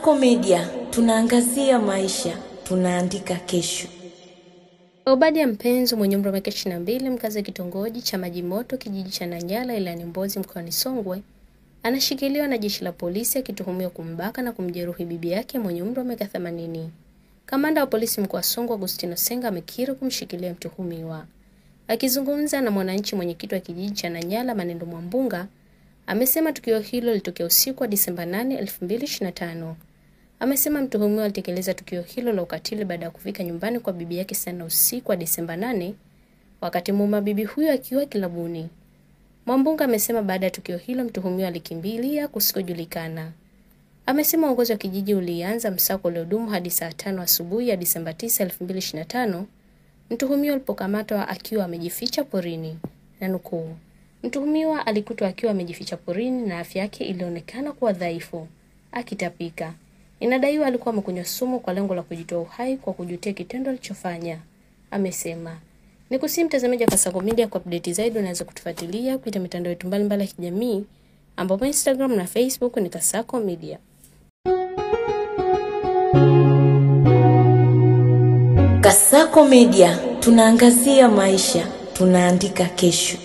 Kasako Media, tunaangazia maisha, tunaandika kesho. Obadia Mpenzo mwenye umri wa miaka 22, mkazi wa kitongoji cha Maji Moto, kijiji cha Nanyala, ilani Mbozi, mkoani Songwe, anashikiliwa na jeshi la polisi akituhumiwa kumbaka na kumjeruhi bibi yake mwenye umri wa miaka 80. Kamanda wa polisi mkoa wa Songwe Agustino Senga amekiri kumshikilia mtuhumiwa. Akizungumza na Mwananchi, mwenyekiti wa kijiji cha Nanyala Manendo Mwambunga amesema tukio hilo lilitokea usiku wa Disemba 8, 2025. Amesema mtuhumiwa alitekeleza tukio hilo la ukatili baada ya kufika nyumbani kwa bibi yake sana usiku wa Disemba 8, wakati mume bibi huyo akiwa kilabuni. Mwambunga amesema baada ya tukio hilo mtuhumiwa alikimbilia kusikojulikana. Amesema uongozi wa kijiji ulianza msako uliodumu hadi saa 5 asubuhi ya Disemba 9, 2025, mtuhumiwa alipokamatwa akiwa amejificha porini. Na nukuu, mtuhumiwa alikutwa akiwa amejificha porini na afya yake ilionekana kuwa dhaifu, akitapika. Inadaiwa alikuwa amekunywa sumu kwa lengo la kujitoa uhai kwa kujutia kitendo alichofanya, amesema. Nikusihi mtazamaji wa Kasako Media, kwa update zaidi unaweza kutufuatilia kupitia mitandao yetu mbalimbali ya kijamii ambapo Instagram na Facebook ni Kasako Media. Kasako Media, tunaangazia maisha, tunaandika kesho.